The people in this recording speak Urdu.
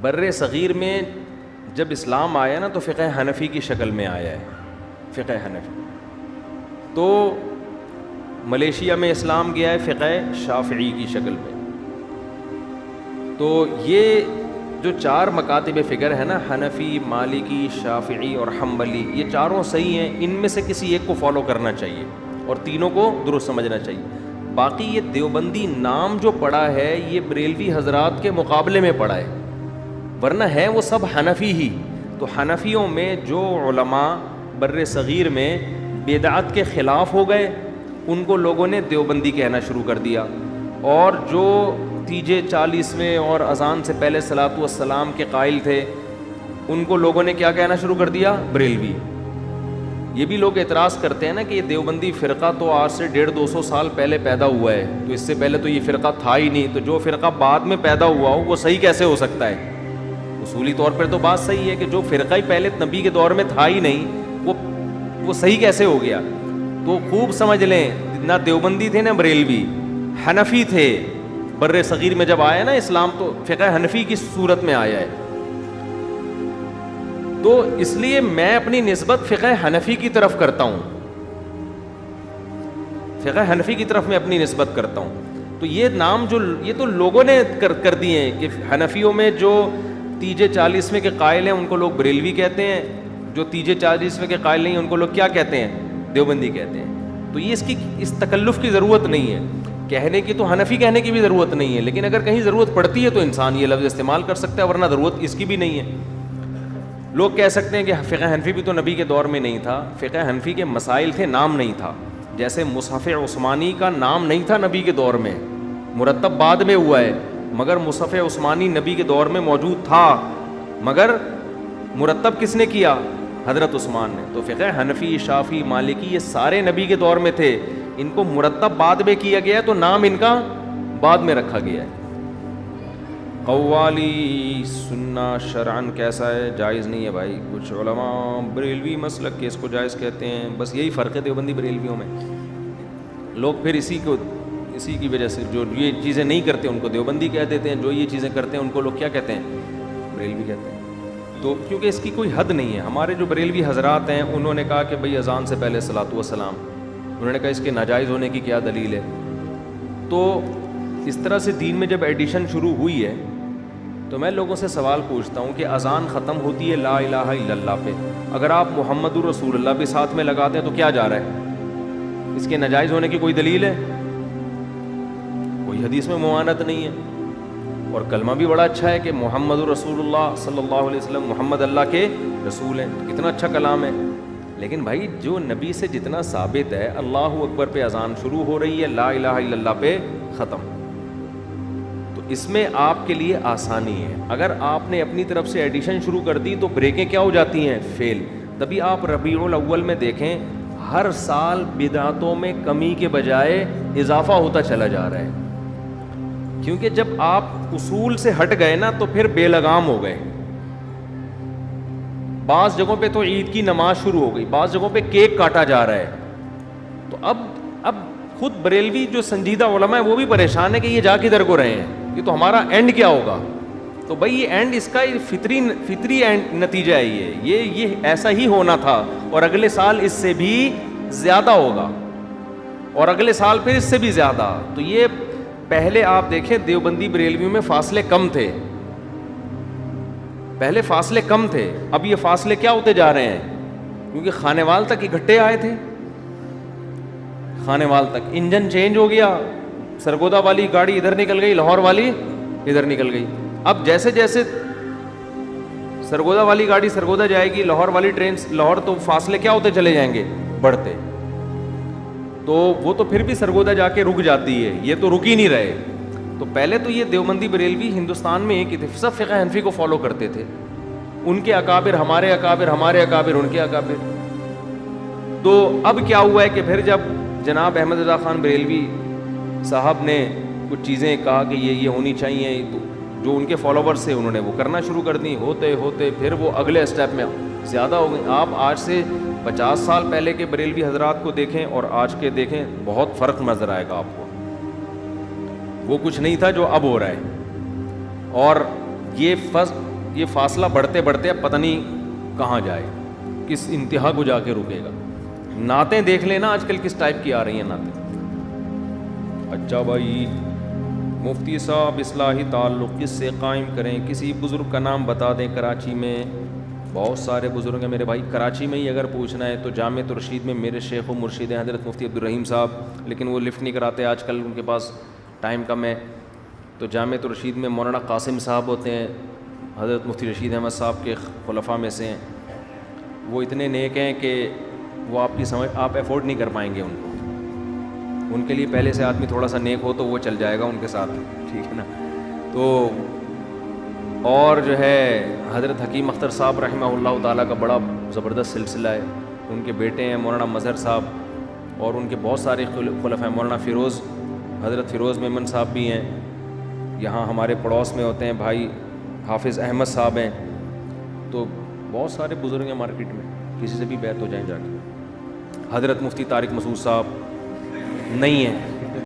بر صغیر میں جب اسلام آیا نا تو فقہ حنفی کی شکل میں آیا ہے. فقہ حنفی تو ملیشیا میں اسلام گیا ہے فقہ شافعی کی شکل میں. تو یہ جو چار مکاتب فکر ہے نا، حنفی، مالکی، شافعی اور حنبلی، یہ چاروں صحیح ہیں. ان میں سے کسی ایک کو فالو کرنا چاہیے اور تینوں کو درست سمجھنا چاہیے. باقی یہ دیوبندی نام جو پڑا ہے یہ بریلوی حضرات کے مقابلے میں پڑا ہے، ورنہ ہے وہ سب حنفی ہی. تو حنفیوں میں جو علماء بر صغیر میں بدعت کے خلاف ہو گئے ان کو لوگوں نے دیوبندی کہنا شروع کر دیا، اور جو تیجے 40ویں اور اذان سے پہلے صلاۃ والسلام کے قائل تھے ان کو لوگوں نے کیا کہنا شروع کر دیا؟ بریلوی. یہ بھی لوگ اعتراض کرتے ہیں نا کہ یہ دیوبندی فرقہ تو آج سے 150-200 سال پہلے پیدا ہوا ہے، تو اس سے پہلے تو یہ فرقہ تھا ہی نہیں، تو جو فرقہ بعد میں پیدا ہوا ہو وہ صحیح کیسے ہو سکتا ہے؟ اصولی طور پر تو بات صحیح ہے کہ جو فرقہ ہی پہلے نبی کے دور میں تھا ہی نہیں وہ صحیح کیسے ہو گیا؟ تو خوب سمجھ لیں، نہ دیوبندی تھے نہ بریلوی، حنفی تھے. بر صغیر میں جب آیا نا اسلام تو فقہ حنفی کی صورت میں آیا ہے. تو اس لیے میں اپنی نسبت فقہ حنفی کی طرف کرتا ہوں، فقہ حنفی کی طرف میں اپنی نسبت کرتا ہوں. تو یہ نام جو یہ تو لوگوں نے کر دیے ہیں کہ حنفیوں میں جو تیجے 40ویں کے قائل ہیں ان کو لوگ بریلوی کہتے ہیں، جو تیجے 40ویں کے قائل نہیں ہیں ان کو لوگ کیا کہتے ہیں؟ دیوبندی کہتے ہیں. تو یہ اس تکلف کی ضرورت نہیں ہے، کہنے کی تو حنفی کہنے کی بھی ضرورت نہیں ہے، لیکن اگر کہیں ضرورت پڑتی ہے تو انسان یہ لفظ استعمال کر سکتا ہے، ورنہ ضرورت اس کی بھی نہیں ہے. لوگ کہہ سکتے ہیں کہ فقہ حنفی بھی تو نبی کے دور میں نہیں تھا. فقہ حنفی کے مسائل تھے، نام نہیں تھا. جیسے مصحف عثمانی کا نام نہیں تھا نبی کے دور میں، مرتب بعد میں ہوا ہے، مگر مصحف عثمانی نبی کے دور میں موجود تھا، مگر مرتب کس نے کیا؟ حضرت عثمان نے. تو فقہ حنفی، شافعی، مالکی یہ سارے نبی کے دور میں تھے، ان کو مرتب بعد میں کیا گیا ہے تو نام ان کا بعد میں رکھا گیا ہے. قوالی سننا شرعن کیسا ہے؟ جائز نہیں ہے بھائی. کچھ علماء بریلوی مسلک کے اس کو جائز کہتے ہیں، بس یہی فرق ہے دیوبندی بریلویوں میں. لوگ پھر اسی کی وجہ سے جو یہ چیزیں نہیں کرتے ان کو دیوبندی کہہ دیتے ہیں، جو یہ چیزیں کرتے ہیں ان کو لوگ کیا کہتے ہیں؟ بریلوی کہتے ہیں. تو کیونکہ اس کی کوئی حد نہیں ہے. ہمارے جو بریلوی حضرات ہیں انہوں نے کہا کہ بھئی اذان سے پہلے صلاۃ والسلام، انہوں نے کہا اس کے ناجائز ہونے کی کیا دلیل ہے؟ تو اس طرح سے دین میں جب ایڈیشن شروع ہوئی ہے تو میں لوگوں سے سوال پوچھتا ہوں کہ اذان ختم ہوتی ہے لا الہ الا اللہ پہ، اگر آپ محمد الرسول اللہ بھی ساتھ میں لگاتے ہیں تو کیا جا رہا ہے؟ اس کے ناجائز ہونے کی کوئی دلیل ہے؟ کوئی حدیث میں ممانعت نہیں ہے. اور کلمہ بھی بڑا اچھا ہے کہ محمد الرسول اللہ صلی اللہ علیہ وسلم، محمد اللہ کے رسول ہیں، کتنا اچھا کلام ہے. لیکن بھائی جو نبی سے جتنا ثابت ہے، اللہ اکبر پہ اذان شروع ہو رہی ہے، لا الہ الا اللہ پہ ختم. تو اس میں آپ کے لیے آسانی ہے. اگر آپ نے اپنی طرف سے ایڈیشن شروع کر دی تو بریکیں کیا ہو جاتی ہیں؟ فیل. تبھی آپ ربیع الاول میں دیکھیں ہر سال بدعتوں میں کمی کے بجائے اضافہ ہوتا چلا جا رہا ہے، کیونکہ جب آپ اصول سے ہٹ گئے نا تو پھر بے لگام ہو گئے. بعض جگہوں پہ تو عید کی نماز شروع ہو گئی، بعض جگہوں پہ کیک کاٹا جا رہا ہے. تو اب خود بریلوی جو سنجیدہ علماء ہیں وہ بھی پریشان ہے کہ یہ جا کدھر کو رہے ہیں، یہ تو ہمارا اینڈ کیا ہوگا؟ تو بھائی یہ اینڈ اس کا فطری اینڈ نتیجہ ہے، یہ ایسا ہی ہونا تھا، اور اگلے سال اس سے بھی زیادہ ہوگا، اور اگلے سال پھر اس سے بھی زیادہ. تو یہ پہلے آپ دیکھیں دیوبندی بریلویوں میں فاصلے کم تھے، پہلے فاصلے کم تھے، اب یہ فاصلے کیا ہوتے جا رہے ہیں؟ کیونکہ خانے وال تک اکٹھے آئے تھے، خانے وال تک انجن چینج ہو گیا، سرگودا والی گاڑی ادھر نکل گئی، لاہور والی ادھر نکل گئی. اب جیسے جیسے سرگودا والی گاڑی سرگودا جائے گی، لاہور والی ٹرین لاہور، تو فاصلے کیا ہوتے چلے جائیں گے؟ بڑھتے. تو وہ تو پھر بھی سرگودا جا کے رک جاتی ہے، یہ تو رک ہی نہیں رہے. تو پہلے تو یہ دیوبندی بریلوی ہندوستان میں ایک سب فقہ حنفی کو فالو کرتے تھے، ان کے اکابر ہمارے اکابر، ہمارے اکابر ان کے اکابر. تو اب کیا ہوا ہے کہ پھر جب جناب احمد رضا خان بریلوی صاحب نے کچھ چیزیں کہا کہ یہ ہونی چاہیے، تو جو ان کے فالوورز تھے انہوں نے وہ کرنا شروع کر دی، ہوتے ہوتے پھر وہ اگلے اسٹیپ میں زیادہ ہو گئی. آپ آج سے 50 سال پہلے کے بریلوی حضرات کو دیکھیں اور آج کے دیکھیں، بہت فرق نظر آئے گا آپ کو. وہ کچھ نہیں تھا جو اب ہو رہا ہے. اور یہ یہ فاصلہ بڑھتے بڑھتے اب پتہ نہیں کہاں جائے, کس انتہا کو جا کے رکے گا. نعتیں دیکھ لینا آج کل کس ٹائپ کی آ رہی ہیں نعتیں. اچھا بھائی, مفتی صاحب اصلاحی تعلق کس سے قائم کریں؟ کسی بزرگ کا نام بتا دیں. کراچی میں بہت سارے بزرگ ہیں میرے بھائی. کراچی میں ہی اگر پوچھنا ہے تو جامعۃ الرشید میں میرے شیخ و مرشد ہیں حضرت مفتی عبدالرحیم صاحب, لیکن وہ لفٹ نہیں کراتے آج کل, ان کے پاس ٹائم کم ہے. تو جامعۃ الرشید میں مولانا قاسم صاحب ہوتے ہیں, حضرت مفتی رشید احمد صاحب کے خلفاء میں سے ہیں. وہ اتنے نیک ہیں کہ وہ آپ کی آپ افورڈ نہیں کر پائیں گے ان کو. ان کے لیے پہلے سے آدمی تھوڑا سا نیک ہو تو وہ چل جائے گا ان کے ساتھ, ٹھیک ہے نا. تو اور جو ہے حضرت حکیم اختر صاحب رحمہ اللہ تعالیٰ کا بڑا زبردست سلسلہ ہے. ان کے بیٹے ہیں مولانا مظہر صاحب, اور ان کے بہت سارے خلفاء ہیں. مولانا فیروز, حضرت فیروز میمن صاحب بھی ہیں, یہاں ہمارے پڑوس میں ہوتے ہیں. بھائی حافظ احمد صاحب ہیں. تو بہت سارے بزرگ ہیں مارکیٹ میں, کسی سے بھی بیعت ہو جائیں جا کے. حضرت مفتی طارق مسعود صاحب نہیں ہیں,